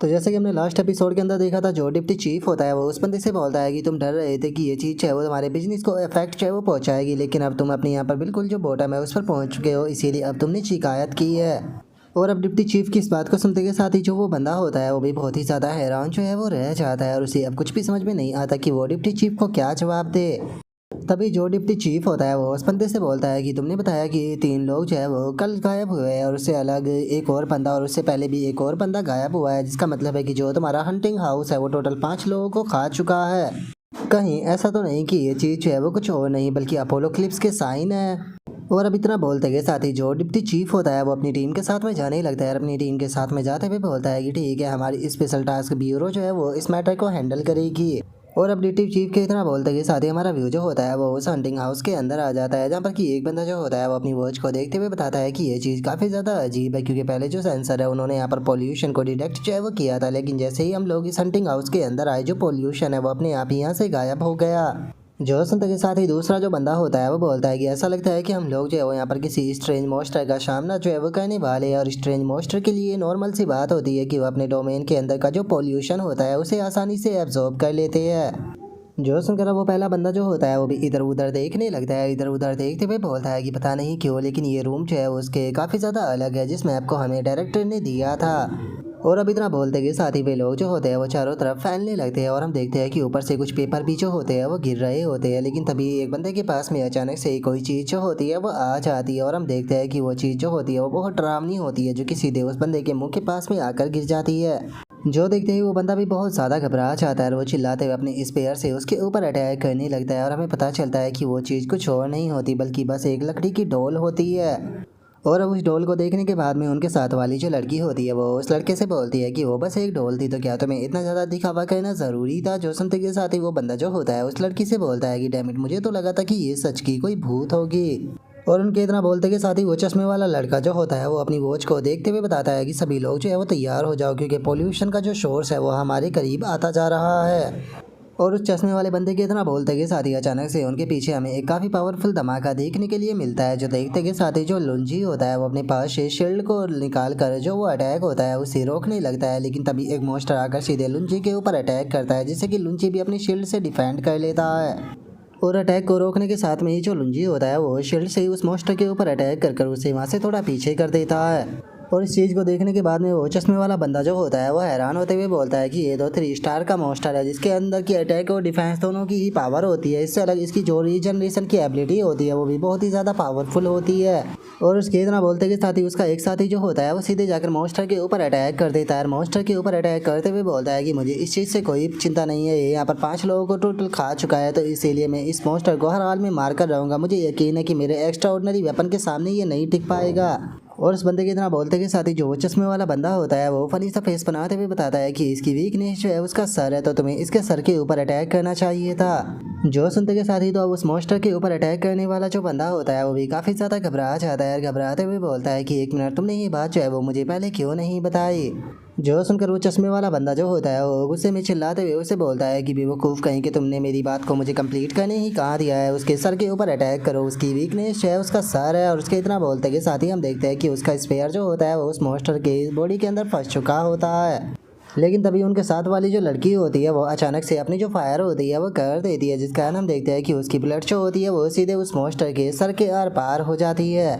तो जैसे कि हमने लास्ट एपिसोड के अंदर देखा था, जो डिप्टी चीफ होता है वो उस बंदे से बोलता है कि तुम डर रहे थे कि ये चीज़ है वो तुम्हारे बिजनेस को इफेक्ट है वो पहुंचाएगी, लेकिन अब तुम अपने यहाँ पर बिल्कुल जो बॉटम है उस पर पहुंच चुके हो, इसीलिए अब तुमने शिकायत की है। और अब डिप्टी चीफ की इस बात को सुनते के साथ ही जो वो बंदा होता है वो भी बहुत ही ज़्यादा हैरान जो है वो रह जाता है, और उसे अब कुछ भी समझ में नहीं आता कि वो डिप्टी चीफ को क्या जवाब दे। तभी जो डिप्टी चीफ होता है वो उस बंदे से बोलता है कि तुमने बताया कि 3 लोग जो है वो कल गायब हुए हैं, और उससे अलग एक और बंदा और उससे पहले भी एक और बंदा गायब हुआ है, जिसका मतलब है कि जो तुम्हारा हंटिंग हाउस है वो टोटल 5 लोगों को खा चुका है। कहीं ऐसा तो नहीं कि ये चीज़ जो है वो कुछ और नहीं बल्कि अपोलो क्लिप्स के साइन है। और अब इतना बोलते के साथ ही जो डिप्टी चीफ होता है वो अपनी टीम के साथ में जाने ही लगता है, और अपनी टीम के साथ में जाते हुए बोलता है कि ठीक है, हमारी स्पेशल टास्क ब्यूरो जो है वो इस मैटर को हैंडल करेगी। और अब डिप्टी चीफ के इतना बोलते के साथ ही हमारा व्यू जो होता है वो उस हंटिंग हाउस के अंदर आ जाता है, जहाँ पर कि एक बंदा जो होता है वो अपनी वॉच को देखते हुए बताता है कि ये चीज़ काफ़ी ज़्यादा अजीब है, क्योंकि पहले जो सेंसर है उन्होंने यहाँ पर पोल्यूशन को डिटेक्ट जो है वो किया था, लेकिन जैसे ही हम लोग इस हंटिंग हाउस के अंदर आए जो पोल्यूशन है वो अपने आप ही यहाँ से गायब हो गया। जो सुनते के साथ ही दूसरा जो बंदा होता है वो बोलता है कि ऐसा लगता है कि हम लोग जो है वो यहाँ पर किसी स्ट्रेंज मॉन्स्टर का सामना जो है वो करने वाले हैं, और स्ट्रेंज मॉन्स्टर के लिए नॉर्मल सी बात होती है कि वो अपने डोमेन के अंदर का जो पोल्यूशन होता है उसे आसानी से एब्जॉर्ब कर लेते हैं। जो सुनकर वो पहला बंदा जो होता है वो भी इधर उधर देखने लगता है, इधर उधर देखते हुए बोलता है कि पता नहीं क्यों लेकिन ये रूम जो है उसके काफ़ी ज़्यादा अलग है जिस मैप को हमें डायरेक्टर ने दिया था। और अब इतना बोलते के साथ ही वे लोग जो होते हैं वो चारों तरफ फैलने लगते हैं, और हम देखते हैं कि ऊपर से कुछ पेपर भी जो होते हैं वो गिर रहे होते हैं, लेकिन तभी एक बंदे के पास में अचानक से कोई चीज़ जो होती है वो आ जाती है, और हम देखते हैं कि वो चीज़ जो होती है वो बहुत डरावनी होती है, जो कि सीधे उस बंदे के मुंह के पास में आकर गिर जाती है। जो देखते ही वो बंदा भी बहुत ज़्यादा घबरा जाता है, और वो चिल्लाते हुए अपने स्पेयर से उसके ऊपर अटैक करने लगता है, और हमें पता चलता है कि वो चीज़ कुछ और नहीं होती बल्कि बस एक लकड़ी की डोल होती है। और अब उस डोल को देखने के बाद में उनके साथ वाली जो लड़की होती है वो उस लड़के से बोलती है कि वो बस एक डोल थी, तो क्या तुम्हें इतना ज़्यादा दिखावा करना ज़रूरी था। जो सुनते के साथ ही वो बंदा जो होता है उस लड़की से बोलता है कि डैमिट, मुझे तो लगा था कि ये सच की कोई भूत होगी। और उनके इतना बोलते के साथ ही वो चश्मे वाला लड़का जो होता है वो अपनी वॉच को देखते हुए बताता है कि सभी लोग जो है वो तैयार हो जाओ, क्योंकि पोल्यूशन का जो सोर्स है वो हमारे करीब आता जा रहा है। और उस चश्मे वाले बंदे के इतना बोलते के साथ ही अचानक से उनके पीछे हमें एक काफ़ी पावरफुल धमाका देखने के लिए मिलता है, जो देखते के साथ ही जो लुंजी होता है वो अपने पास से शील्ड को निकाल कर जो वो अटैक होता है उसे रोकने लगता है, लेकिन तभी एक मॉन्स्टर आकर सीधे लुंजी के ऊपर अटैक करता है, जिससे कि लुंजी भी अपनी शील्ड से डिफेंड कर लेता है। और अटैक को रोकने के साथ में ही जो लुंजी होता है वो शील्ड से ही उस मॉन्स्टर के ऊपर अटैक कर कर उसे वहाँ से थोड़ा पीछे कर देता है। और इस चीज़ को देखने के बाद में वो चश्मे वाला बंदा जो होता है वो हैरान होते हुए बोलता है कि ये तो 3 स्टार का मॉन्स्टर है, जिसके अंदर की अटैक और डिफेंस दोनों की ही पावर होती है। इससे अलग इसकी जो रीजनरेशन की एबिलिटी होती है वो भी बहुत ही ज़्यादा पावरफुल होती है। और उसके इतना बोलते के साथ ही उसका एक साथी जो होता है वो सीधे जाकर मॉन्स्टर के ऊपर अटैक कर देता है। मॉन्स्टर के ऊपर अटैक करते हुए बोलता है कि मुझे इस चीज़ से कोई चिंता नहीं है, ये यहाँ पर 5 लोगों को टोटल खा चुका है, तो इसीलिए मैं इस मॉन्स्टर को हर हाल में मार कर रहूँगा। मुझे यकीन है कि मेरे एक्स्ट्रा ऑर्डिनरी वेपन के सामने ये नहीं टिक पाएगा। और उस बंदे के इतना बोलते के साथ ही जो चश्मे वाला बंदा होता है वो फनी सा फेस बनाते हुए बताता है कि इसकी वीकनेस जो है उसका सर है, तो तुम्हें इसके सर के ऊपर अटैक करना चाहिए था। जो सुनते के साथ ही तो अब उस मॉन्स्टर के ऊपर अटैक करने वाला जो बंदा होता है वो भी काफ़ी ज़्यादा घबरा जाता है, घबराते हुए बोलता है कि 1 मिनट, तुमने ये बात जो है वो मुझे पहले क्यों नहीं बताई। जो सुनकर वो चश्मे वाला बंदा जो होता है वो गुस्से में चिल्लाते हुए उसे बोलता है कि बेवकूफ़ कहीं कि तुमने मेरी बात को मुझे कंप्लीट करने ही कहा दिया है। उसके सर के ऊपर अटैक करो, उसकी वीकनेस है उसका सर है। और उसके इतना बोलते के साथ ही हम देखते हैं कि उसका स्पेयर जो होता है वो उस मॉन्स्टर के बॉडी के अंदर फंस चुका होता है। लेकिन तभी उनके साथ वाली जो लड़की होती है वो अचानक से अपनी जो फायर होती है वो कर देती है, जिस कारण हम देखते हैं कि उसकी ब्लड जो होती है वो सीधे उस मॉन्स्टर के सर के आर पार हो जाती है।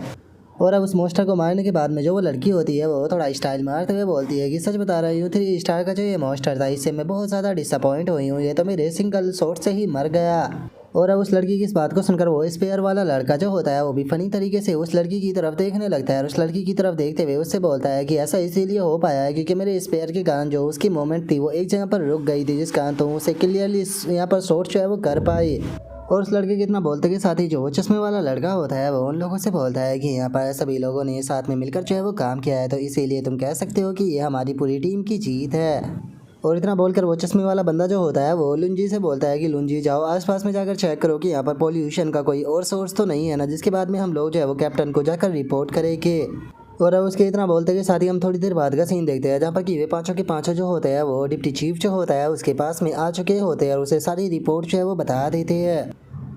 और अब उस मॉन्स्टर को मारने के बाद में जो वो लड़की होती है वो थोड़ा स्टाइल मारते हुए बोलती है कि सच बता रही हूँ, 3 स्टार का जो ये मॉन्स्टर था इससे मैं बहुत ज़्यादा डिसअपॉइंट हुई हूँ, ये तो मेरे सिंगल शॉट से ही मर गया। और अब उस लड़की की इस बात को सुनकर वो स्पेयर वाला लड़का जो होता है वो भी फनी तरीके से उस लड़की की तरफ देखने लगता है, और उस लड़की की तरफ देखते हुए उससे बोलता है कि ऐसा इसीलिए हो पाया है क्योंकि मेरे स्पेयर के कारण जो उसकी मोमेंट थी वो एक जगह पर रुक गई थी, जिस कारण तो उसे क्लियरली यहाँ पर शॉट जो है वो कर पाई। और उस लड़के के इतना बोलते के साथ ही जो चश्मे वाला लड़का होता है वो उन लोगों से बोलता है कि यहाँ पर सभी लोगों ने साथ में मिलकर जो है वो काम किया है, तो इसीलिए तुम कह सकते हो कि ये हमारी पूरी टीम की जीत है। और इतना बोलकर वो चश्मे वाला बंदा जो होता है वो लुंजी से बोलता है कि लुंजी जाओ आसपास में जाकर चेक करो कि यहाँ पर पोल्यूशन का कोई और सोर्स तो नहीं है ना, जिसके बाद में हम लोग जो है वो कैप्टन को जाकर रिपोर्ट करेंगे। और अब उसके इतना बोलते के साथ ही हम थोड़ी देर बाद का सीन देखते हैं, जहाँ पर कि वे पांचों के पांचों जो होते हैं वो डिप्टी चीफ जो होता है उसके पास में आ चुके होते हैं और उसे सारी रिपोर्ट जो है वो बता देते हैं।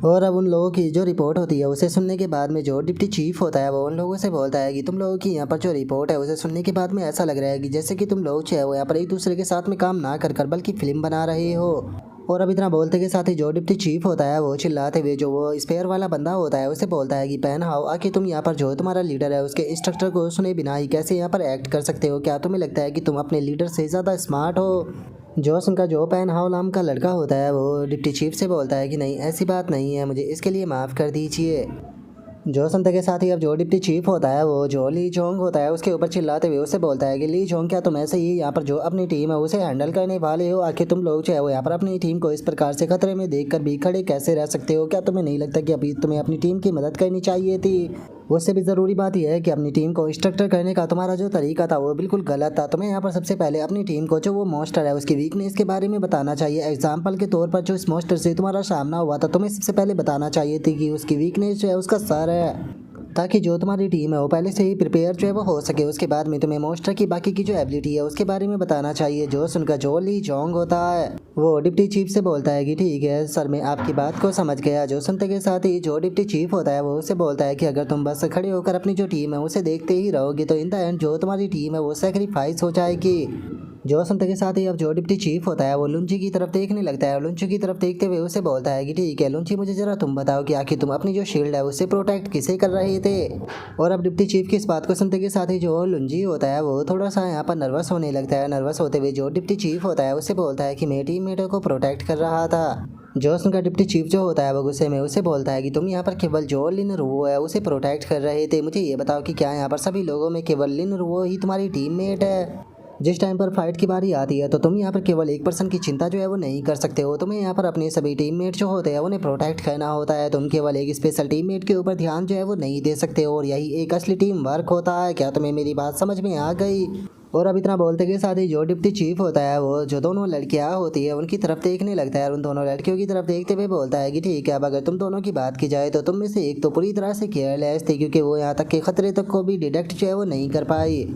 और अब उन लोगों की जो रिपोर्ट होती है उसे सुनने के बाद में जो डिप्टी चीफ होता है वो उन लोगों से बोलता है कि तुम लोगों की यहाँ पर जो रिपोर्ट है उसे सुनने के बाद में ऐसा लग रहा है कि जैसे कि तुम लोग जो है वो यहाँ पर एक दूसरे के साथ में काम ना कर बल्कि फिल्म बना रहे हो। और अब इतना बोलते के साथ ही जो डिप्टी चीफ होता है वो चिल्लाते हुए जो वो स्पेयर वाला बंदा होता है उसे बोलता है कि पहन हाउ आखिर तुम यहाँ पर जो तुम्हारा लीडर है उसके इंस्ट्रक्टर को सुने बिना ही कैसे यहाँ पर एक्ट कर सकते हो? क्या तुम्हें लगता है कि तुम अपने लीडर से ज़्यादा स्मार्ट हो? जोश उनका जो पैन हाउ नाम का लड़का होता है वो डिप्टी चीफ से बोलता है कि नहीं ऐसी बात नहीं है, मुझे इसके लिए माफ़ कर दीजिए। जो सुनते के साथ ही अब जो डिप्टी चीफ होता है वो जो ली जोंग होता है उसके ऊपर चिल्लाते हुए उससे बोलता है कि ली जोंग क्या तुम ऐसे ही यहाँ पर जो अपनी टीम है उसे हैंडल करने वाले हो? आखिर तुम लोग जो है वो यहाँ पर अपनी टीम को इस प्रकार से खतरे में देखकर भी खड़े कैसे रह सकते हो? क्या तुम्हें नहीं लगता कि अभी तुम्हें अपनी टीम की मदद करनी चाहिए थी? उससे भी ज़रूरी बात यह है कि अपनी टीम को स्ट्रक्चर करने का तुम्हारा जो तरीका था वो बिल्कुल गलत था। तुम्हें यहाँ पर सबसे पहले अपनी टीम को जो वो मॉन्स्टर है उसकी वीकनेस के बारे में बताना चाहिए। एग्जाम्पल के तौर पर जो इस मॉन्स्टर से तुम्हारा सामना हुआ था तुम्हें सबसे पहले बताना चाहिए थी कि उसकी वीकनेस जो है उसका सर है, ताकि जो तुम्हारी टीम है वो पहले से ही प्रिपेयर जो है वो हो सके। उसके बाद में तुम्हें मॉन्स्टर की बाकी की जो एबिलिटी है उसके बारे में बताना चाहिए। जो सुनकर जो ली जोंग होता है वो डिप्टी चीफ से बोलता है कि ठीक है सर, मैं आपकी बात को समझ गया। जो सुनते के साथ ही जो डिप्टी चीफ होता है वो उससे बोलता है कि अगर तुम बस खड़े होकर अपनी जो टीम है उसे देखते ही रहोगे तो इन द एंड जो तुम्हारी टीम है वो सेक्रीफाइस हो जाएगी। जो सुनते के साथ ही अब जो डिप्टी चीफ होता है वो लुंची की तरफ देखने लगता है। लुंची की तरफ देखते हुए उसे बोलता है कि ठीक है लुंची, मुझे जरा तुम बताओ कि आखिर तुम अपनी जो शील्ड है उसे प्रोटेक्ट किसे कर रहे थे? और अब डिप्टी चीफ की इस बात को सुनते के साथ ही जो लुंजी होता है वो थोड़ा सा यहाँ पर नर्वस होने लगता है। नर्वस होते हुए जो डिप्टी चीफ होता है उसे बोलता है कि मैं टीममेटों को प्रोटेक्ट कर रहा था। जो उनका डिप्टी चीफ जो होता है वो गुस्से में उसे बोलता है कि तुम यहाँ पर केवल जो लिन रुओ है उसे प्रोटेक्ट कर रहे थे। मुझे ये बताओ कि क्या यहाँ पर सभी लोगों में केवल लिन रुओ ही तुम्हारी टीममेट है? जिस टाइम पर फाइट की बारी आती है तो तुम यहाँ पर केवल एक पर्सन की चिंता जो है वो नहीं कर सकते हो। तुम्हें यहाँ पर अपने सभी टीममेट जो होते हैं उन्हें प्रोटेक्ट करना होता है। तुम केवल एक स्पेशल टीममेट के ऊपर ध्यान जो है वो नहीं दे सकते हो और यही एक असली टीम वर्क होता है। क्या तुम्हें मेरी बात समझ में आ गई? और अब इतना बोलते के साथ ही जो डिप्टी चीफ होता है वो जो दोनों लड़कियां होती है उनकी तरफ देखने लगता है और उन दोनों लड़कियों की तरफ देखते हुए बोलता है कि ठीक है, अब अगर तुम दोनों की बात की जाए तो तुम में से एक तो पूरी तरह से केयरलेस थी क्योंकि वो यहाँ तक के खतरे तक को भी डिटेक्ट जो है वो नहीं कर पाई।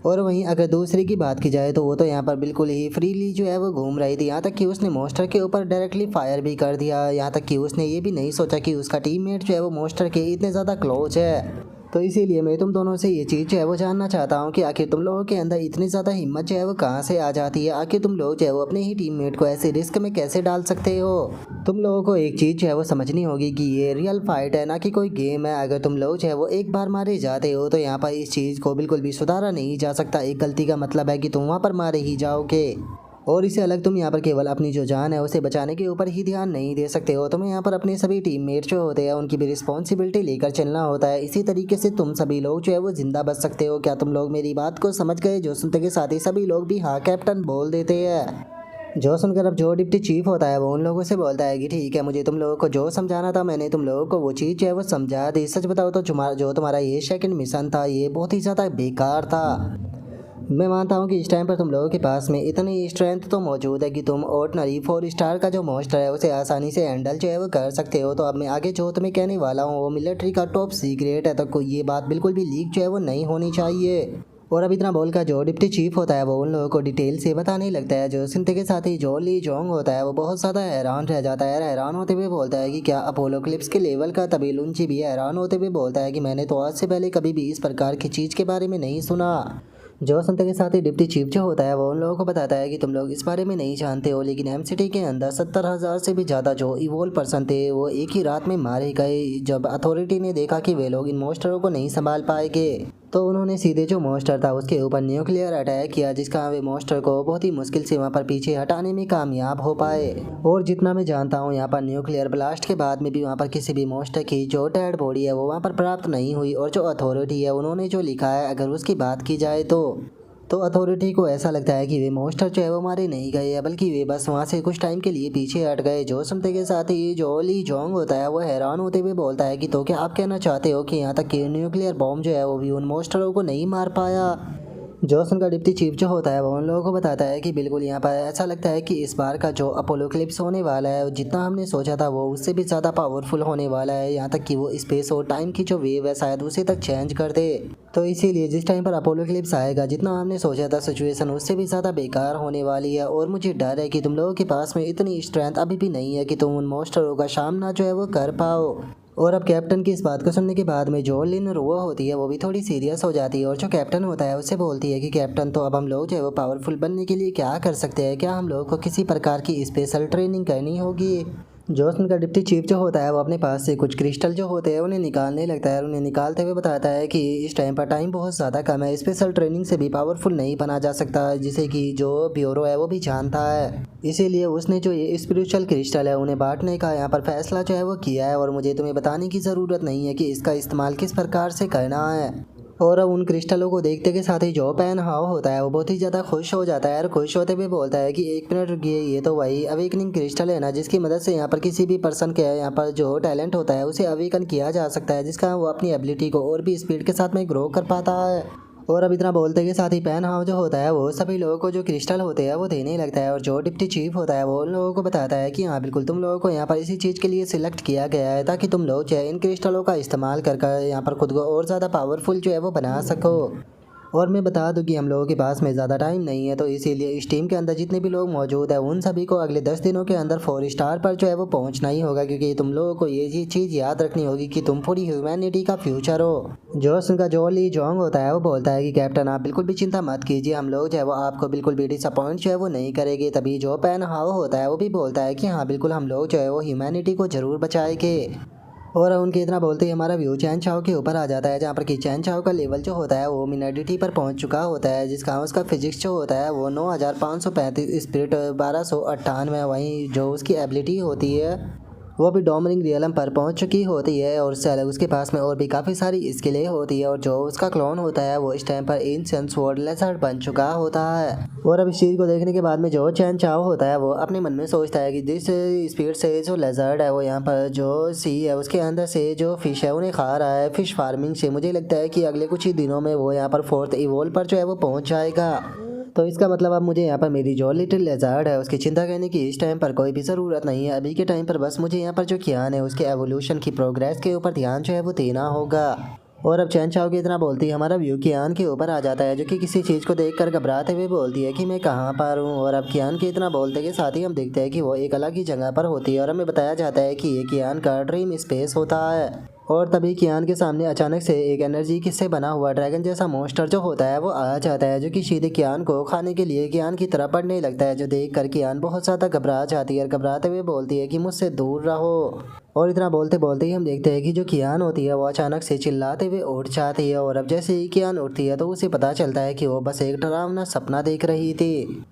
और वहीं अगर दूसरे की बात की जाए तो वो तो यहाँ पर बिल्कुल ही फ्रीली जो है वो घूम रही थी। यहाँ तक कि उसने मॉन्स्टर के ऊपर डायरेक्टली फायर भी कर दिया। यहाँ तक कि उसने ये भी नहीं सोचा कि उसका टीममेट जो है वो मॉन्स्टर के इतने ज़्यादा क्लोज है। तो इसीलिए मैं तुम दोनों से ये चीज़ जो है वो जानना चाहता हूँ कि आखिर तुम लोगों के अंदर इतनी ज़्यादा हिम्मत जो है वो कहाँ से आ जाती है? आखिर तुम लोग जो है वो अपने ही टीममेट को ऐसे रिस्क में कैसे डाल सकते हो? तुम लोगों को एक चीज़ जो है वो समझनी होगी कि ये रियल फाइट है, ना कि कोई गेम है। अगर तुम लोग जो है वो एक बार मारे जाते हो तो यहाँ पर इस चीज़ को बिल्कुल भी सुधारा नहीं जा सकता। एक गलती का मतलब है कि तुम वहाँ पर मारे ही जाओगे। और इससे अलग तुम यहाँ पर केवल अपनी जो जान है उसे बचाने के ऊपर ही ध्यान नहीं दे सकते हो। तुम्हें यहाँ पर अपने सभी टीममेट जो होते हैं उनकी भी रिस्पॉन्सिबिलिटी लेकर चलना होता है। इसी तरीके से तुम सभी लोग जो है वो जिंदा बच सकते हो। क्या तुम लोग मेरी बात को समझ गए? जो सुनते के साथ ही सभी लोग भी हाँ कैप्टन बोल देते हैं। जो सुनकर अब जो डिप्टी चीफ होता है वो उन लोगों से बोलता है कि ठीक है, मुझे तुम लोगों को जो समझाना था मैंने तुम लोगों को वो चीज़ जो है वो समझा दी। सच बताओ तो जो तुम्हारा ये सेकंड मिशन था ये बहुत ही ज़्यादा बेकार था। मैं मानता हूँ कि इस टाइम पर तुम लोगों के पास में इतनी स्ट्रेंथ तो मौजूद है कि तुम ऑर्डिनरी 4 स्टार का जो मॉन्स्टर है उसे आसानी से हैंडल जो है वो कर सकते हो। तो अब मैं आगे जो तुम्हें कहने वाला हूँ वो मिलिट्री का टॉप सीक्रेट है, तो कोई ये बात बिल्कुल भी लीक जो है वो नहीं होनी चाहिए। और अब इतना बोलकर जो डिप्टी चीफ होता है वो उन लोगों को डिटेल से बताने लगता है। जो सुनते के साथ ही जो ली जोंग होता है वो बहुत ज़्यादा हैरान रह जाता है। हैरान होते हुए बोलता है कि क्या अपोलो क्लिप्स के लेवल का? तभी लुंची भी हैरान होते हुए बोलता है कि मैंने तो आज से पहले कभी भी इस प्रकार की चीज़ के बारे में नहीं सुना। जो सुनते के साथ ही डिप्टी चीफ जो होता है वो उन लोगों को बताता है कि तुम लोग इस बारे में नहीं जानते हो, लेकिन एमसीटी के अंदर 70,000 से भी ज़्यादा जो इवोल्व पर्सन थे वो एक ही रात में मारे गए। जब अथॉरिटी ने देखा कि वे लोग इन मॉन्स्टरों को नहीं संभाल पाएंगे तो उन्होंने सीधे जो मॉन्स्टर था उसके ऊपर न्यूक्लियर अटैक किया, जिसका वे मॉन्स्टर को बहुत ही मुश्किल से वहाँ पर पीछे हटाने में कामयाब हो पाए। और जितना मैं जानता हूँ यहाँ पर न्यूक्लियर ब्लास्ट के बाद में भी वहाँ पर किसी भी मॉन्स्टर की जो डेड बॉडी है वो वहाँ पर प्राप्त नहीं हुई। और जो अथॉरिटी है उन्होंने जो लिखा है अगर उसकी बात की जाए तो अथॉरिटी को ऐसा लगता है कि वे मॉन्स्टर जो है वो मारे नहीं गए हैं, बल्कि वे बस वहाँ से कुछ टाइम के लिए पीछे हट गए। जो सुनते के साथ ही जो ली जोंग होता है वो हैरान होते हुए बोलता है कि तो क्या आप कहना चाहते हो कि यहाँ तक कि न्यूक्लियर बॉम्ब जो है वो भी उन मॉन्स्टरों को नहीं मार पाया? जोश उनका डिप्टी चीफ जो होता है वो उन लोगों को बताता है कि बिल्कुल यहाँ पर ऐसा लगता है कि इस बार का जो अपोलोक्लिप्स होने वाला है जितना हमने सोचा था वो उससे भी ज़्यादा पावरफुल होने वाला है, यहाँ तक कि वो स्पेस और टाइम की जो वेव है शायद उसे तक चेंज कर दे। तो इसीलिए जिस टाइम पर अपोलोक्लिप्स आएगा जितना हमने सोचा था सिचुएशन उससे भी ज़्यादा बेकार होने वाली है। और मुझे डर है कि तुम लोगों के पास में इतनी स्ट्रेंथ अभी भी नहीं है कि तुम उन मॉन्स्टरों का सामना जो है वो कर पाओ। और अब कैप्टन की इस बात को सुनने के बाद में जो लिन रुआ होती है वो भी थोड़ी सीरियस हो जाती है और जो कैप्टन होता है उससे बोलती है कि कैप्टन तो अब हम लोग जो है वो पावरफुल बनने के लिए क्या कर सकते हैं, क्या हम लोग को किसी प्रकार की स्पेशल ट्रेनिंग करनी होगी। जोसन का डिप्टी चीफ जो होता है वो अपने पास से कुछ क्रिस्टल जो होते हैं उन्हें निकालने लगता है और उन्हें निकालते हुए बताता है कि इस टाइम पर टाइम बहुत ज़्यादा कम है, स्पेशल ट्रेनिंग से भी पावरफुल नहीं बना जा सकता, जिसे कि जो ब्यूरो है वो भी जानता है। इसीलिए उसने जो ये स्पिरिचुअल क्रिस्टल है उन्हें बांटने का यहाँ पर फैसला जो है वो किया है और मुझे तुम्हें बताने की ज़रूरत नहीं है कि इसका इस्तेमाल किस प्रकार से करना है। और अब उन क्रिस्टलों को देखते के साथ ही जो पैन हाउ होता है वो बहुत ही ज़्यादा खुश हो जाता है और खुश होते हुए बोलता है कि एक मिनट रुकिए, ये तो वही अवेकनिंग क्रिस्टल है ना जिसकी मदद से यहाँ पर किसी भी पर्सन के यहाँ पर जो टैलेंट होता है उसे अवेकन किया जा सकता है, जिसका वो अपनी एबिलिटी को और भी स्पीड के साथ में ग्रो कर पाता है। और अब इतना बोलते के साथ ही पैन हाउ जो होता है वो सभी लोगों को जो क्रिस्टल होते हैं वो देने लगता है और जो डिप्टी चीफ होता है वो उन लोगों को बताता है कि हाँ बिल्कुल तुम लोगों को यहाँ पर इसी चीज़ के लिए सिलेक्ट किया गया है ताकि तुम लोग जो है इन क्रिस्टलों का इस्तेमाल कर कर यहाँ पर खुद को और ज़्यादा पावरफुल जो है वो बना सको। और मैं बता दूं कि हम लोगों के पास में ज़्यादा टाइम नहीं है, तो इसीलिए इस टीम के अंदर जितने भी लोग मौजूद हैं उन सभी को अगले 10 दिनों के अंदर 4 स्टार पर जो है वो पहुंचना ही होगा, क्योंकि तुम लोगों को ये चीज़ याद रखनी होगी कि तुम पूरी ह्यूमैनिटी का फ्यूचर हो। जोश उनका जो ली जोंग होता है वो बोलता है कि कैप्टन आप बिल्कुल भी चिंता मत कीजिए, हम लोग जो है वो आपको बिल्कुल भी डिसअपॉइंट जो है वो नहीं करेंगे। तभी जो पैन हाओ होता है वो भी बोलता है कि हाँ बिल्कुल हम लोग जो है वो ह्यूमैनिटी को ज़रूर बचाएंगे। और उनके इतना बोलते ही हमारा व्यू चैन चाओ के ऊपर आ जाता है, जहाँ पर कि चैन चाओ का लेवल जो होता है वो मिनडिटी पर पहुंच चुका होता है, जिसका उसका फिजिक्स जो होता है वो 9535 स्पिरिट 1298। वहीं जो उसकी एबिलिटी होती है वो भी डोमिनिक रियलम पर पहुंच चुकी होती है और उससे अलग उसके पास में और भी काफ़ी सारी स्किलें होती है। और जो उसका क्लोन होता है वो इस टाइम पर एंशिएंट स्वॉर्ड लेजर्ड बन चुका होता है। और अब इस चीज़ को देखने के बाद में जो चैन चाओ होता है वो अपने मन में सोचता है कि जिस स्पीड से जो लेजर्ड है वो यहाँ पर जो सी है उसके अंदर से जो फिश है उन्हें खा रहा है फिश फार्मिंग से, मुझे लगता है कि अगले कुछ ही दिनों में वो यहाँ पर 4th इवोल्व पर जो है वो पहुँच जाएगा। तो इसका मतलब अब मुझे यहाँ पर मेरी जो लिटिल लेजर्ड है उसकी चिंता करने की इस टाइम पर कोई भी ज़रूरत नहीं है। अभी के टाइम पर बस मुझे यहाँ पर जो कियान है उसके एवोल्यूशन की प्रोग्रेस के ऊपर ध्यान जो है वो देना होगा। और अब चैन चाओ की इतना बोलती है हमारा व्यू कियान के ऊपर आ जाता है, जो कि किसी चीज़ को देखकर घबराते हुए बोलती है कि मैं कहाँ पर हूँ। और अब कियान के इतना बोलते के साथ ही हम देखते हैं कि वो एक अलग ही जगह पर होती है और हमें बताया जाता है कि ये कियान का ड्रीम स्पेस होता है। और तभी कियान के सामने अचानक से एक एनर्जी किससे बना हुआ ड्रैगन जैसा मॉन्स्टर जो होता है वो आ जाता है, जो कि सीधे कियान को खाने के लिए कियान की तरफ बढ़ने लगता है, जो देख कर कियान बहुत ज़्यादा घबरा जाती है और घबराते हुए बोलती है कि मुझसे दूर रहो। और इतना बोलते बोलते ही हम देखते हैं कि जो कियान होती है वो अचानक से चिल्लाते हुए उठ जाती है। और अब जैसे ही कियान उठती है तो उसे पता चलता है कि वो बस एक डरावना सपना देख रही थी।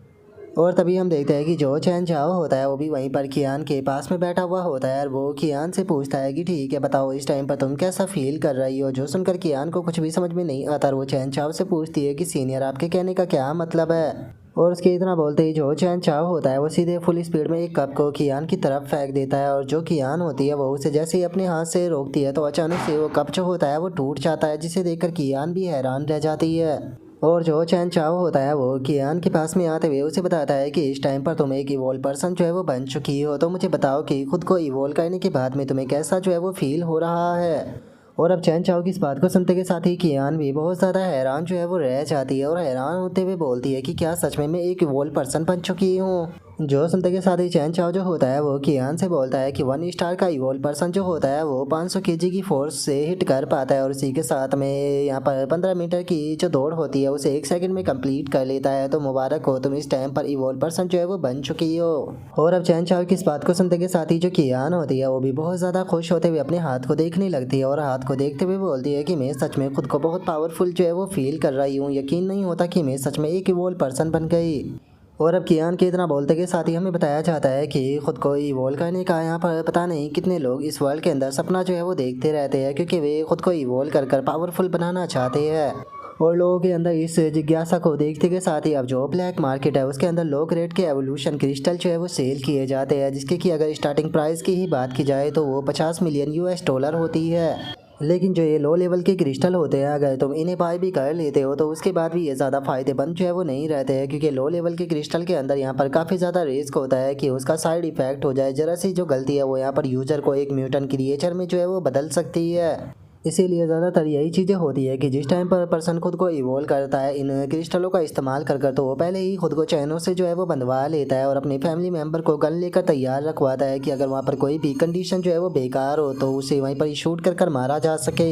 और तभी हम देखते हैं कि जो चैन चाओ होता है वो भी वहीं पर कियान के पास में बैठा हुआ होता है और वो कियान से पूछता है कि ठीक है बताओ इस टाइम पर तुम कैसा फील कर रही हो। जो सुनकर कियान को कुछ भी समझ में नहीं आता और वो चैन चाओ से पूछती है कि सीनियर आपके कहने का क्या मतलब है। और उसके इतना बोलते ही जो चैन चाओ होता है वो सीधे फुल स्पीड में एक कप को कियान की तरफ फेंक देता है और जो कियान होती है वो उसे जैसे ही अपने हाथ से रोकती है तो अचानक से वो कप जो होता है वो टूट जाता है, जिसे देखकर कियान भी हैरान रह जाती है। और जो चैन चाओ होता है वो कियान के पास में आते हुए उसे बताता है कि इस टाइम पर तुम एक इवोल्व पर्सन जो है वो बन चुकी हो, तो मुझे बताओ कि खुद को इवोल्व करने के बाद में तुम्हें कैसा जो है वो फील हो रहा है। और अब चैन चाओ की इस बात को सुनते के साथ ही कियान भी बहुत ज़्यादा हैरान जो है वो रह जाती है और हैरान होते हुए बोलती है कि क्या सच में मैं एक इवोल्व पर्सन बन चुकी हूँ। जो सुनते के साथ ही चैन चाओ जो होता है वो कियान से बोलता है कि 1 स्टार का इवोल्व पर्सन जो होता है वो 500 केजी की फोर्स से हिट कर पाता है और इसी के साथ में यहाँ पर 15 मीटर की जो दौड़ होती है उसे 1 सेकंड में कंप्लीट कर लेता है। तो मुबारक हो, तुम इस टाइम पर इवोल्व पर्सन जो है वो बन चुकी हो। और अब चैन चाओ की इस बात को सुनते के साथ ही जो कियान होती है वो भी बहुत ज़्यादा खुश होते हुए अपने हाथ को देखने लगती है और हाथ को देखते हुए बोलती है कि मैं सच में खुद को बहुत पावरफुल जो है वो फील कर रही हूँ, यकीन नहीं होता कि मैं सच में एक इवोल्व पर्सन बन गई। और अब कियान के इतना बोलते के साथ ही हमें बताया जाता है कि खुद को इवोल्व करने का यहाँ पर पता नहीं कितने लोग इस वर्ल्ड के अंदर सपना जो है वो देखते रहते हैं, क्योंकि वे खुद को इवोल्व कर कर पावरफुल बनाना चाहते हैं। और लोगों के अंदर इस जिज्ञासा को देखते के साथ ही अब जो ब्लैक मार्केट है उसके अंदर लो ग्रेड के एवोल्यूशन क्रिस्टल जो है वो सेल किए जाते हैं, जिसके कि अगर स्टार्टिंग प्राइस की ही बात की जाए तो वो 50 मिलियन US डॉलर होती है। लेकिन जो ये लो लेवल के क्रिस्टल होते हैं अगर तुम इन्हें बाय भी कर लेते हो तो उसके बाद भी ये ज़्यादा फायदेमंद जो है वो नहीं रहते हैं, क्योंकि लो लेवल के क्रिस्टल के अंदर यहाँ पर काफ़ी ज़्यादा रिस्क होता है कि उसका साइड इफेक्ट हो जाए। जरा सी जो गलती है वो यहाँ पर यूज़र को एक म्यूटेंट क्रिएचर में जो है वो बदल सकती है। इसीलिए ज़्यादातर यही चीज़ें होती है कि जिस टाइम पर पर्सन खुद को इवॉल्व करता है इन क्रिस्टलों का इस्तेमाल कर तो वो पहले ही खुद को चैनों से जो है वो बंधवा लेता है और अपने फैमिली मेम्बर को गन लेकर तैयार रखवाता है कि अगर वहाँ पर कोई भी कंडीशन जो है वो बेकार हो तो उसे वहीं पर ही शूट कर मारा जा सके।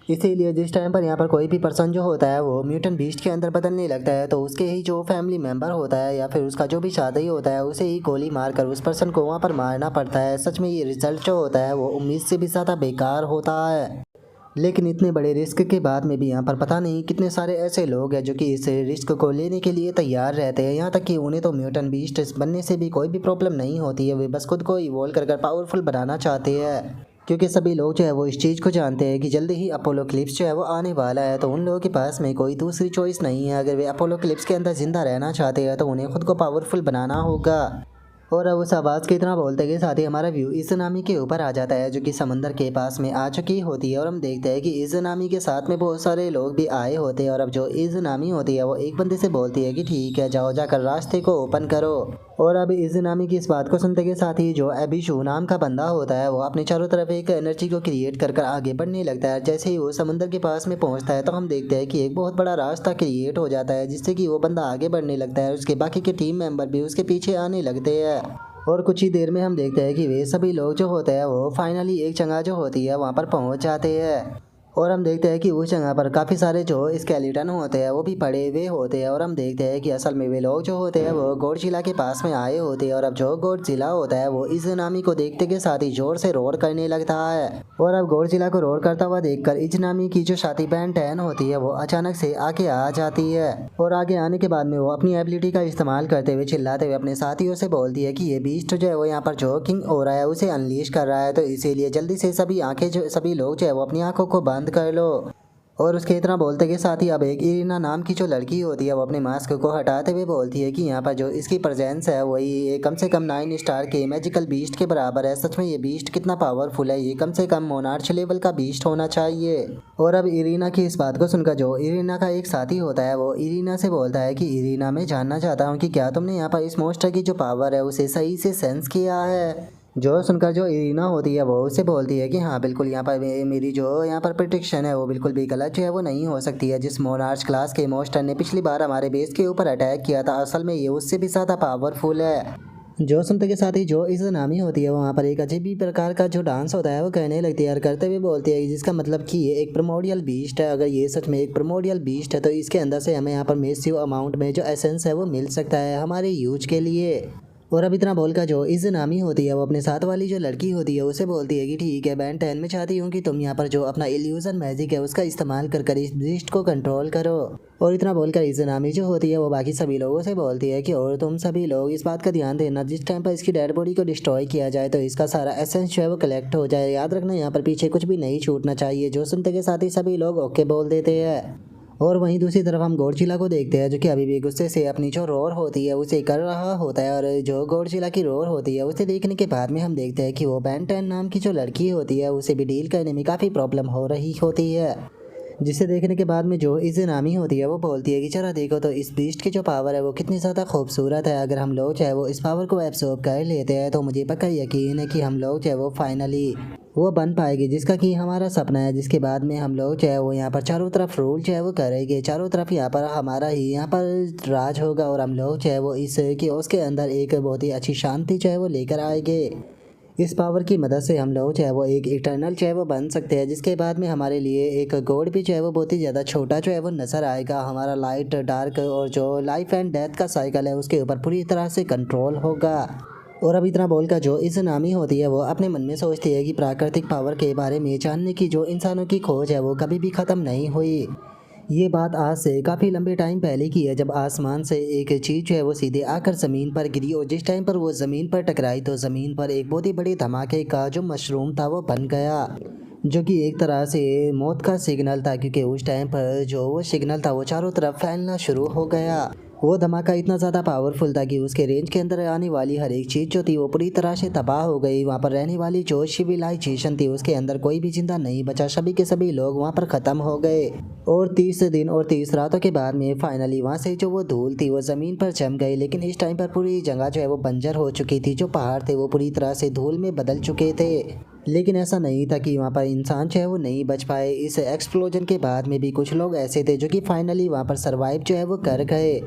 इसीलिए जिस टाइम पर यहाँ पर कोई भी पर्सन जो होता है वो म्यूटेंट बीस्ट के अंदर बदलने लगता है तो उसके ही जो फैमिली मेम्बर होता है या फिर उसका जो भी साथी होता है उसे ही गोली मारकर उस पर्सन को वहाँ पर मारना पड़ता है। सच में ये रिजल्ट जो होता है वो उम्मीद से भी ज़्यादा बेकार होता है। लेकिन इतने बड़े रिस्क के बाद में भी यहाँ पर पता नहीं कितने सारे ऐसे लोग हैं जो कि इस रिस्क को लेने के लिए तैयार रहते हैं। यहाँ तक कि उन्हें तो म्यूटेंट बीस्ट बनने से भी कोई भी प्रॉब्लम नहीं होती है, वे बस खुद को इवॉल्व कर पावरफुल बनाना चाहते हैं। क्योंकि सभी लोग जो है वो इस चीज़ को जानते हैं कि जल्दी ही अपोलो क्लिप्स जो है वो आने वाला है, तो उन लोगों के पास में कोई दूसरी चॉइस नहीं है। अगर वे अपोलो क्लिप्स के अंदर ज़िंदा रहना चाहते हैं तो उन्हें खुद को पावरफुल बनाना होगा। और अब उस आवाज़ की इतना बोलते के साथ ही हमारा व्यू इस सुनामी के ऊपर आ जाता है जो कि समंदर के पास में आ चुकी होती है। और हम देखते हैं कि इस सुनामी के साथ में बहुत सारे लोग भी आए होते हैं। और अब जो इस सुनामी होती है वो एक बंदे से बोलती है कि ठीक है जाओ जाकर रास्ते को ओपन करो। और अब इस सुनामी की इस बात को सुनते के साथ ही जो एबिशु नाम का बंदा होता है वो अपने चारों तरफ एक एनर्जी को क्रिएट कर आगे बढ़ने लगता है। जैसे ही वो समंदर के पास में पहुंचता है तो हम देखते हैं कि एक बहुत बड़ा रास्ता क्रिएट हो जाता है जिससे कि वो बंदा आगे बढ़ने लगता है। उसके बाकी के टीम मेंबर भी उसके पीछे आने लगते हैं। और कुछ ही देर में हम देखते हैं कि वे सभी लोग जो होते हैं वो फाइनली एक जगह जो होती है वहाँ पर पहुँच जाते हैं। और हम देखते हैं कि उस जगह पर काफ़ी सारे जो स्केलेटन होते हैं वो भी पड़े हुए होते हैं। और हम देखते हैं कि असल में वे लोग जो होते हैं वो गॉडजिला के पास में आए होते हैं। और अब जो गॉडजिला होता है वो इस सुनामी को देखते के साथ ही जोर से रोर करने लगता है। और अब गॉडजिला को रोर करता हुआ देखकर इस सुनामी की जो साथी बहन टैन होती है वो अचानक से आगे आ जाती है। और आगे आने के बाद में वो अपनी एबिलिटी का इस्तेमाल करते हुए चिल्लाते हुए अपने साथियों से बोलती है कि ये बीस्ट जो है वो यहाँ पर जो किंग हो रहा है उसे अनलीश कर रहा है, तो इसीलिए जल्दी से सभी लोग जो है वो अपनी आंखों को बंद कर लो। और उसके इतना बोलते के साथ ही अब एक इरिना नाम की जो लड़की होती है वो अपने मास्क को हटाते हुए बोलती है कि यहाँ पर जो इसकी प्रेजेंस है वही कम से कम 9 स्टार के मैजिकल बीस्ट के बराबर है। सच में ये बीस्ट कितना पावरफुल है, ये कम से कम मोनार्च लेवल का बीस्ट होना चाहिए। और अब इरिना की इस बात को सुनकर जो इरिना का एक साथी होता है वो इरिना से बोलता है कि इरिना, मैं जानना चाहता हूँ कि क्या तुमने यहाँ पर इस मोस्टर की जो पावर है उसे सही से सेंस किया है। जो सुनकर जो इरीना होती है वो उससे बोलती है कि हाँ बिल्कुल, यहाँ पर मेरी जो यहाँ पर प्रिडिक्शन है वो बिल्कुल भी गलत जो है वो नहीं हो सकती है। जिस मोनार्च क्लास के मोस्टर ने पिछली बार हमारे बेस के ऊपर अटैक किया था असल में ये उससे भी ज़्यादा पावरफुल है। जो सुनते के साथ ही जो इस नामी होती है वहाँ पर एक अजीब ही प्रकार का जो डांस होता है वो कहने लगती है और करते हुए बोलती है जिसका मतलब कि ये एक प्रिमोर्डियल बीस्ट है। अगर ये सच में एक प्रिमोर्डियल बीस्ट है तो इसके अंदर से हमें यहाँ पर मेसिव अमाउंट में जो एसेंस है वो मिल सकता है हमारे यूज के लिए। और अब इतना बोलकर जो इस नामी होती है वो अपने साथ वाली जो लड़की होती है उसे बोलती है कि ठीक है बैन 10 में चाहती हूँ कि तुम यहाँ पर जो अपना इल्यूजन मैजिक है उसका इस्तेमाल कर इस बीस्ट को कंट्रोल करो। और इतना बोलकर इस नामी जो होती है वो बाकी सभी लोगों से बोलती है कि और तुम सभी लोग इस बात का ध्यान देना जिस टाइम पर इसकी डेड बॉडी को डिस्ट्रॉय किया जाए तो इसका सारा एसेंस जो है वो कलेक्ट हो जाए। याद रखना यहाँ पर पीछे कुछ भी नहीं छूटना चाहिए। जो सुनते के साथ ही सभी लोग ओके बोल देते हैं। और वहीं दूसरी तरफ हम गॉडजिला को देखते हैं जो कि अभी भी गुस्से से अपनी जो रोर होती है उसे कर रहा होता है। और जो गॉडजिला की रोर होती है उसे देखने के बाद में हम देखते हैं कि वो बेन 10 नाम की जो लड़की होती है उसे भी डील करने में काफ़ी प्रॉब्लम हो रही होती है। जिसे देखने के बाद में जो इस नामी होती है वो बोलती है कि चलो देखो तो इस बीस्ट की जो पावर है वो कितनी ज़्यादा खूबसूरत है। अगर हम लोग चाहे वो इस पावर को एब्सॉर्ब कर लेते हैं तो मुझे पक्का यकीन है कि हम लोग चाहे वो फाइनली वो बन पाएगी जिसका कि हमारा सपना है। जिसके बाद में हम लोग चाहे वो यहाँ पर चारों तरफ रूल चाहे वो करेंगे, चारों तरफ यहाँ पर हमारा ही यहाँ पर राज होगा। और हम लोग चाहे वो इस कि उसके अंदर एक बहुत ही अच्छी शांति चाहे वो लेकर आएंगे। इस पावर की मदद से हम लोग चाहे वो एक इटर्नल चाहे वो बन सकते हैं। जिसके बाद में हमारे लिए एक गॉड भी चाहे वो बहुत ही ज़्यादा छोटा जो है वो नज़र आएगा। हमारा लाइट डार्क और जो लाइफ एंड डेथ का साइकिल है उसके ऊपर पूरी तरह से कंट्रोल होगा। और अब इतना बोलकर जो इस नामी होती है वो अपने मन में सोचती है कि प्राकृतिक पावर के बारे में जानने की जो इंसानों की खोज है वो कभी भी ख़त्म नहीं हुई। ये बात आज से काफ़ी लंबे टाइम पहले की है जब आसमान से एक चीज़ जो है वो सीधे आकर ज़मीन पर गिरी और जिस टाइम पर वो ज़मीन पर टकराई तो ज़मीन पर एक बहुत ही बड़े धमाके का जो मशरूम था वो बन गया, जो कि एक तरह से मौत का सिग्नल था। क्योंकि उस टाइम पर जो वो सिग्नल था वो चारों तरफ फैलना शुरू हो गया। वो धमाका इतना ज़्यादा पावरफुल था कि उसके रेंज के अंदर आने वाली हर एक चीज़ जो थी वो पूरी तरह से तबाह हो गई। वहाँ पर रहने वाली जो सिविलाइजेशन थी उसके अंदर कोई भी जिंदा नहीं बचा, सभी के सभी लोग वहाँ पर ख़त्म हो गए। और 30 दिन और 30 रातों के बाद में फाइनली वहाँ से जो वो धूल थी वो ज़मीन पर जम गई। लेकिन इस टाइम पर पूरी जगह जो है वो बंजर हो चुकी थी, जो पहाड़ थे वो पूरी तरह से धूल में बदल चुके थे। लेकिन ऐसा नहीं था कि वहाँ पर इंसान जो है वो नहीं बच पाए। इस एक्सप्लोजन के बाद में भी कुछ लोग ऐसे थे जो कि फाइनली वहाँ पर सरवाइव जो है वो कर गए।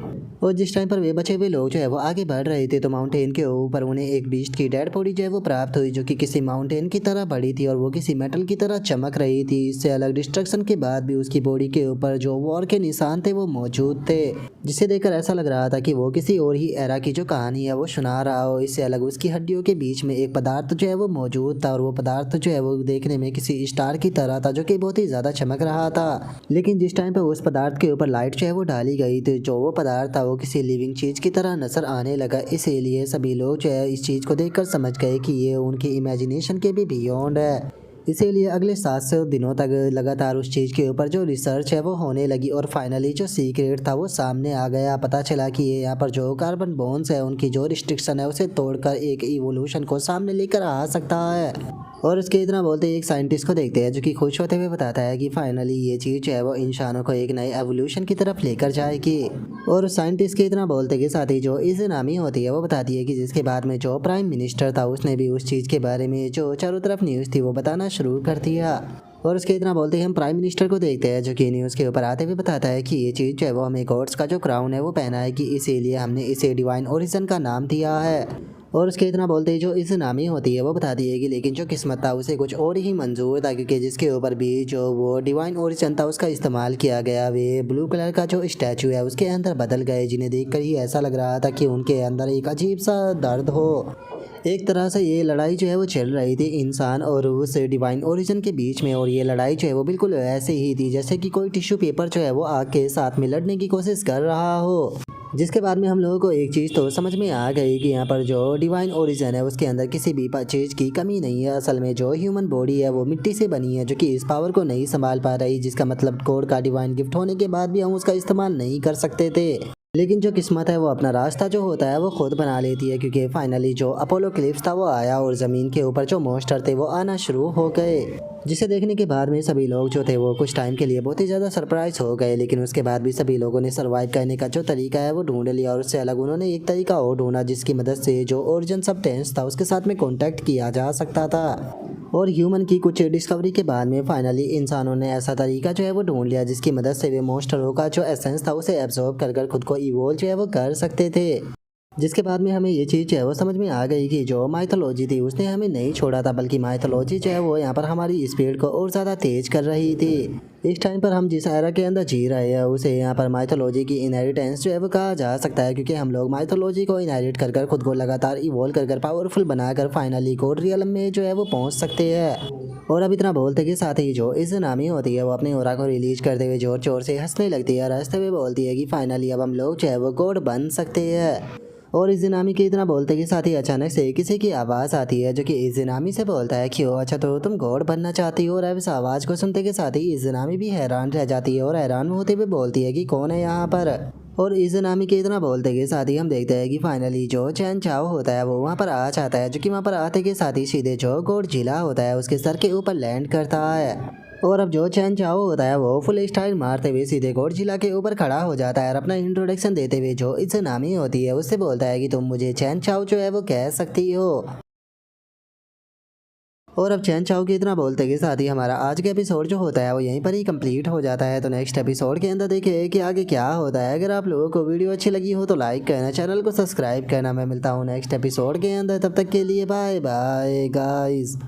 और जिस टाइम पर वे बचे हुए लोग जो है वो आगे बढ़ रहे थे तो माउंटेन के ऊपर उन्हें एक बीस्ट की डेड बॉडी जो है वो प्राप्त हुई, जो कि किसी माउंटेन की तरह बड़ी थी और वो किसी मेटल की तरह चमक रही थी। इससे अलग डिस्ट्रक्शन के बाद भी उसकी बॉडी के ऊपर जो वॉर के निशान थे वो मौजूद थे, जिसे देखकर ऐसा लग रहा था कि वो किसी और ही एरा की जो कहानी है वो सुना रहा हो। इससे अलग उसकी हड्डियों के बीच में एक पदार्थ जो है वो मौजूद था और वो पदार्थ जो है वो देखने में किसी स्टार की तरह था, जो कि बहुत ही ज़्यादा चमक रहा था। लेकिन जिस टाइम पर उस पदार्थ के ऊपर लाइट जो है वो डाली गई थी, जो वो पदार्थ था वो किसी लिविंग चीज़ की तरह नजर आने लगा। इसीलिए सभी लोग जो है इस चीज़ को देखकर समझ गए कि ये उनकी इमेजिनेशन के भी बियॉन्ड है। इसीलिए अगले 700 दिनों तक लगातार उस चीज़ के ऊपर जो रिसर्च है वो होने लगी और फाइनली जो सीक्रेट था वो सामने आ गया। पता चला कि ये यहाँ पर जो कार्बन बोन्स है उनकी जो रिस्ट्रिक्शन है उसे तोड़कर एक इवोल्यूशन को सामने लेकर आ सकता है। और उसके इतना बोलते एक साइंटिस्ट को देखते हैं जो कि खुश होते हुए बताता है कि फाइनली ये चीज़ जो है वो इंसानों को एक नए एवोल्यूशन की तरफ लेकर जाएगी। और साइंटिस्ट के इतना बोलते के साथ ही जो इज़नामी होती है वो बताती है कि जिसके बाद में जो प्राइम मिनिस्टर था उसने भी उस चीज़ के बारे में जो चारों तरफ न्यूज़ थी वो बताना शुरू कर दिया। और उसके इतना बोलते ही हम प्राइम मिनिस्टर को देखते हैं जो कि न्यूज़ के ऊपर आते हुए बताता है कि ये चीज़ जो है वो हमें गॉड्स का जो क्राउन है वो पहना है, कि इसीलिए हमने इसे डिवाइन ओरिजिन का नाम दिया है। और उसके इतना बोलते ही जो इज़नामी होती है वो बताती है कि लेकिन जो किस्मत था उसे कुछ और ही मंजूर था, क्योंकि जिसके ऊपर भी जो वो डिवाइन ओरिजिन था उसका इस्तेमाल किया गया वे ब्लू कलर का जो स्टैचू है उसके अंदर बदल गए, जिन्हें देखकर ही ऐसा लग रहा था कि उनके अंदर एक अजीब सा दर्द हो। एक तरह से ये लड़ाई जो है वो चल रही थी इंसान और उस डिवाइन ओरिजिन के बीच में, और ये लड़ाई जो है वो बिल्कुल ऐसे ही थी जैसे कि कोई टिश्यू पेपर जो है वो आग के साथ में लड़ने की कोशिश कर रहा हो। जिसके बाद में हम लोगों को एक चीज़ तो समझ में आ गई कि यहाँ पर जो डिवाइन ओरिजिन है उसके अंदर किसी भी चीज़ की कमी नहीं है। असल में जो ह्यूमन बॉडी है वो मिट्टी से बनी है, जो कि इस पावर को नहीं संभाल पा रही, जिसका मतलब गॉड का डिवाइन गिफ्ट होने के बाद भी हम उसका इस्तेमाल नहीं कर सकते थे। लेकिन जो किस्मत है वो अपना रास्ता जो होता है वो खुद बना लेती है, क्योंकि फाइनली जो अपोलो क्लिप्स था वो आया और ज़मीन के ऊपर जो मॉन्स्टर थे वो आना शुरू हो गए, जिसे देखने के बाद में सभी लोग जो थे वो कुछ टाइम के लिए बहुत ही ज़्यादा सरप्राइज हो गए। लेकिन उसके बाद भी सभी लोगों ने सर्वाइव करने का जो तरीका है वो ढूंढ लिया और उससे अलग उन्होंने एक तरीका और ढूंढा जिसकी मदद से जो ओरिजिन सब्सटेंस था उसके साथ में कॉन्टैक्ट किया जा सकता था। और ह्यूमन की कुछ डिस्कवरी के बाद में फाइनली इंसानों ने ऐसा तरीका जो है वो ढूंढ लिया जिसकी मदद से वे मॉन्स्टरों का जो एसेंस था उसे एब्जॉर्ब कर खुद को इवोल्व जो है वो कर सकते थे। जिसके बाद में हमें ये चीज़ जो है वो समझ में आ गई कि जो माइथोलॉजी थी उसने हमें नहीं छोड़ा था, बल्कि माइथोलॉजी जो है वो यहाँ पर हमारी स्पीड को और ज़्यादा तेज कर रही थी। इस टाइम पर हम जिस एरा के अंदर जी रहे हैं उसे यहाँ पर माइथोलॉजी की इनहेरिटेंस जो है वो कहा जा सकता है, क्योंकि हम लोग माइथोलॉजी को इनहेरिट कर खुद को लगातार इवॉल्व कर पावरफुल बनाकर फाइनली गॉड रियलम में जो है वो पहुँच सकते हैं। और अब इतना बोलते के साथ ही जो इज़नामी होती है वो अपने ओरा को रिलीज करते हुए जोर जोर से हंसने लगती है और हंसते हुए बोलती है कि फाइनली अब हम लोग जो है वो गॉड बन सकते हैं। और इज़नामी के इतना बोलते के साथ ही अचानक से किसी की आवाज़ आती है जो कि इज़नामी से बोलता है कि ओ अच्छा तो तुम गॉड बनना चाहती हो। और अब इस आवाज़ को सुनते के साथ ही इज़नामी भी हैरान रह जाती है और हैरान होते हुए बोलती है कि कौन है यहाँ पर। और इज़नामी के इतना बोलते के साथ ही हम देखते हैं कि फाइनली जो चैन चाओ होता है वो वहाँ पर आ जाता है, जो कि वहाँ पर आते के साथ ही सीधे जो गॉडजिला होता है उसके सर के ऊपर लैंड करता है। और अब जो चैन चाओ होता है वो फुल स्टाइल मारते हुए सीधे गॉडजिला के ऊपर खड़ा हो जाता है और अपना इंट्रोडक्शन देते हुए जो इज़नामी होती है उससे बोलता है कि तुम मुझे चैन चाओ जो है वो कह सकती हो। और अब चैन चाओ के इतना बोलते के साथ ही हमारा आज का एपिसोड जो होता है वो यहीं पर ही कंप्लीट हो जाता है। तो नेक्स्ट एपिसोड के अंदर देखिए कि आगे क्या होता है। अगर आप लोगों को वीडियो अच्छी लगी हो तो लाइक करना, चैनल को सब्सक्राइब करना। मैं मिलता हूँ नेक्स्ट एपिसोड के अंदर, तब तक के लिए बाय बाय गाइस।